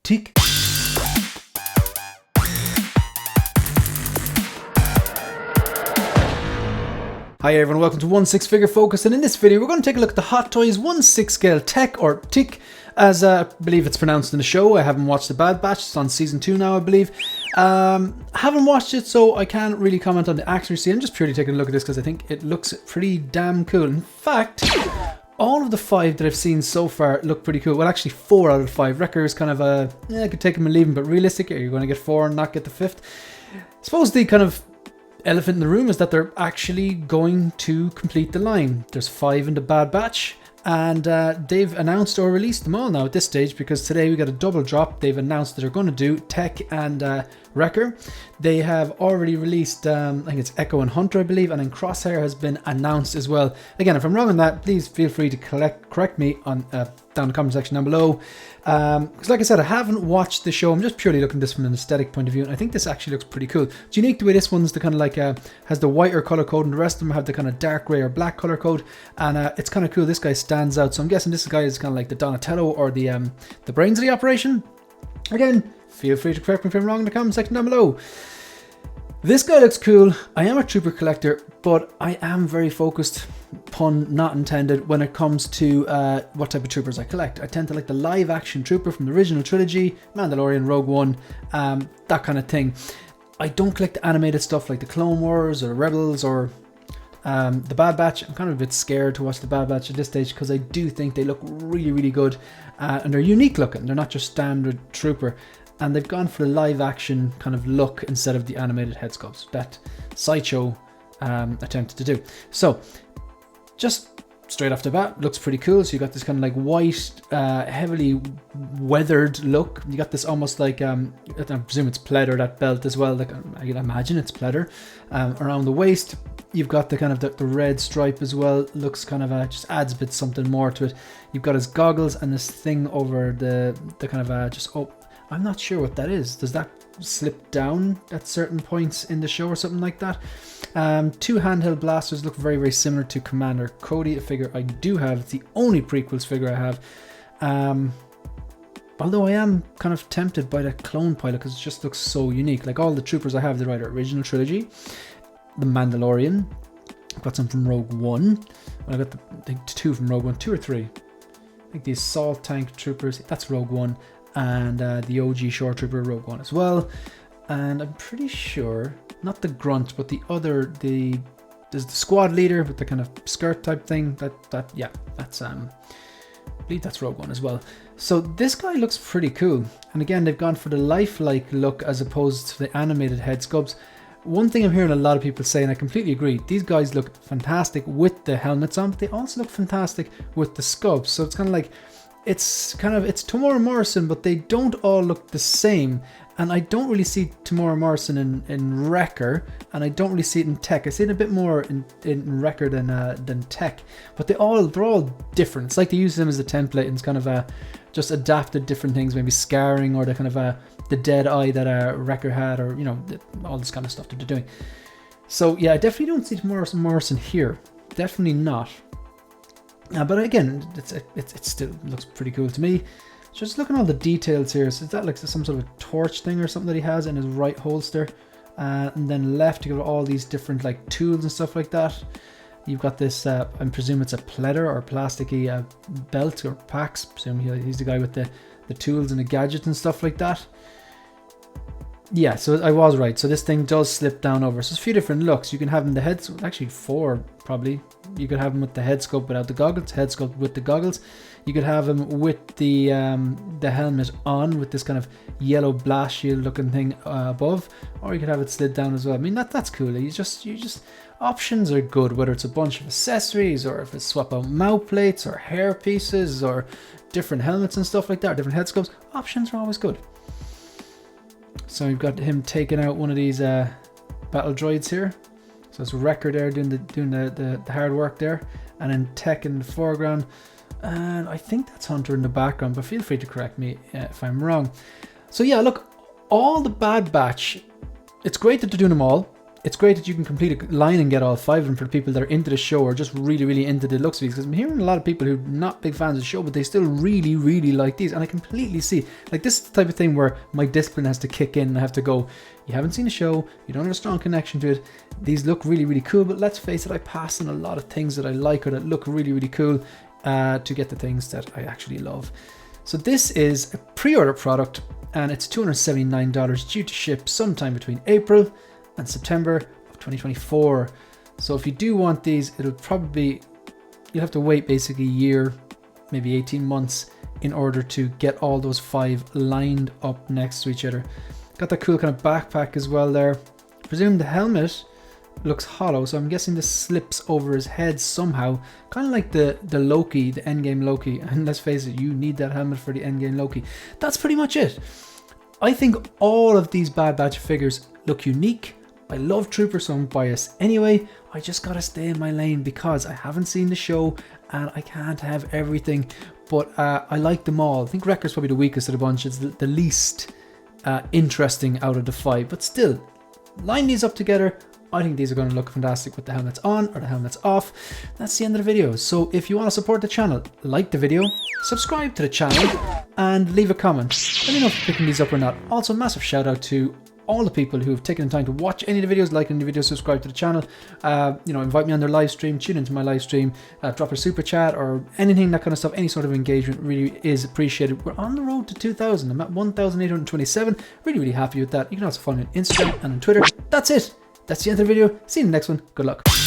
Tick. Hi everyone, welcome to 1/6 Figure Focus, and in this video we're going to take a look at the Hot Toys 1/6 scale Tech, or Tick, as I believe it's pronounced in the show. I haven't watched The Bad Batch, it's on season 2 now I believe. Haven't watched it, so I can't really comment on the accuracy. I'm just purely taking a look at this because I think it looks pretty damn cool. In fact, all of the 5 that I've seen so far look pretty cool. Well, actually 4 out of the 5. Wrecker is kind of a, I could take him and leave him, but realistic, are you going to get 4 and not get the 5th? I suppose the kind of elephant in the room is that they're actually going to complete the line. There's 5 in the Bad Batch, and they've announced or released them all now at this stage, because today we got a double drop. They've announced that they're going to do Tech and Wrecker. They have already released, I think it's Echo and Hunter, I believe, and then Crosshair has been announced as well. Again, if I'm wrong on that, please feel free to correct me on down in the comment section down below. Because like I said, I haven't watched the show. I'm just purely looking at this from an aesthetic point of view, and I think this actually looks pretty cool. It's unique the way this one's the kind of like has the whiter color code, and the rest of them have the kind of dark gray or black color code, and it's kind of cool. This guy stands out, so I'm guessing this guy is kind of like the Donatello or the brains of the operation. Again, feel free to correct me if I'm wrong in the comment section down below. This guy looks cool. I am a trooper collector, but I am very focused, pun not intended, when it comes to what type of troopers I collect. I tend to like the live action trooper from the original trilogy, Mandalorian, Rogue One, that kind of thing. I don't collect the animated stuff like the Clone Wars or Rebels or the Bad Batch. I'm kind of a bit scared to watch the Bad Batch at this stage because I do think they look really, really good, and they're unique looking. They're not just standard trooper. And they've gone for the live action kind of look instead of the animated head sculpts that Sideshow attempted to do. So, just straight off the bat, looks pretty cool. So you got this kind of like white, heavily weathered look. You got this almost like, I presume it's pleather, that belt as well. Like, I can imagine it's pleather. Around the waist, you've got the kind of the red stripe as well. Looks kind of just adds a bit something more to it. You've got his goggles and this thing over the kind of just, oh, I'm not sure what that is. Does that slip down at certain points in the show or something like that? 2 handheld blasters look very, very similar to Commander Cody, a figure I do have. It's the only prequels figure I have. Although I am kind of tempted by the clone pilot because it just looks so unique. Like all the troopers I have, they're either original trilogy, the Mandalorian. I've got some from Rogue One. Well, I got I think 2 from Rogue One, 2 or 3. I think the assault tank troopers, that's Rogue One. And the OG Shore Trooper Rogue One as well. And I'm pretty sure, not the grunt, but the other, there's the squad leader with the kind of skirt type thing. Yeah, that's I believe that's Rogue One as well. So this guy looks pretty cool. And again, they've gone for the lifelike look as opposed to the animated head sculpts. One thing I'm hearing a lot of people say, and I completely agree, these guys look fantastic with the helmets on, but they also look fantastic with the sculpts. So it's kind of like, it's Tamora Morrison, but they don't all look the same. And I don't really see Tamora Morrison in Wrecker, and I don't really see it in Tech. I see it a bit more in Wrecker than Tech, but they're all different. It's like they use them as a template, and it's kind of just adapted different things, maybe scarring or the kind of the dead eye that Wrecker had, or all this kind of stuff that they're doing. So yeah, I definitely don't see Tamora Morrison here. Definitely not. But again, it still looks pretty cool to me. Just looking at all the details here. So is that like some sort of a torch thing or something that he has in his right holster? And then left, you got all these different like tools and stuff like that. You've got this, I presume it's a pleather or plasticky belt or packs. I presume he's the guy with the tools and the gadgets and stuff like that. Yeah, so I was right. So this thing does slip down over. So it's a few different looks. You can have him the head, actually 4 probably. You could have him with the head sculpt without the goggles, head sculpt with the goggles. You could have him with the helmet on with this kind of yellow blast shield looking thing above, or you could have it slid down as well. I mean that's cool. You just options are good, whether it's a bunch of accessories or if it's swap out mouth plates or hair pieces or different helmets and stuff like that, or different head sculpts. Options are always good. So you've got him taking out one of these battle droids here. So it's Wrecker there doing the hard work there, and then Tech in the foreground, and I think that's Hunter in the background. But feel free to correct me if I'm wrong. So yeah, look, all the Bad Batch. It's great that they're doing them all. it's great that you can complete a line and get all 5 of them for the people that are into the show or just really, really into the looks of these. Because I'm hearing a lot of people who are not big fans of the show, but they still really, really like these. And I completely see, like, this is the type of thing where my discipline has to kick in and I have to go, you haven't seen the show, you don't have a strong connection to it. These look really, really cool, but let's face it, I pass on a lot of things that I like or that look really, really cool to get the things that I actually love. So this is a pre-order product and it's $279 due to ship sometime between April and September of 2024. So if you do want these, it'll probably, you'll have to wait basically a year, maybe 18 months in order to get all those 5 lined up next to each other. Got that cool kind of backpack as well there. I presume the helmet looks hollow, so I'm guessing this slips over his head somehow, kind of like the Loki, the Endgame Loki. And let's face it, you need that helmet for the Endgame Loki. That's pretty much it. I think all of these Bad Batch figures look unique. I love Trooper, so I'm biased anyway. I just gotta stay in my lane because I haven't seen the show and I can't have everything, but I like them all. I think Wrecker's probably the weakest of the bunch. It's the least interesting out of the 5, but still, line these up together. I think these are going to look fantastic with the helmets on or the helmets off. That's the end of the video. So if you want to support the channel, like the video, subscribe to the channel, and leave a comment. Let me know if you're picking these up or not. Also, massive shout out to all the people who have taken the time to watch any of the videos, like any of the videos, subscribe to the channel, you know, invite me on their live stream, tune into my live stream, drop a super chat or anything, that kind of stuff. Any sort of engagement really is appreciated. We're on the road to 2,000. I'm at 1,827. Really, really happy with that. You can also follow me on Instagram and on Twitter. That's it. That's the end of the video. See you in the next one. Good luck.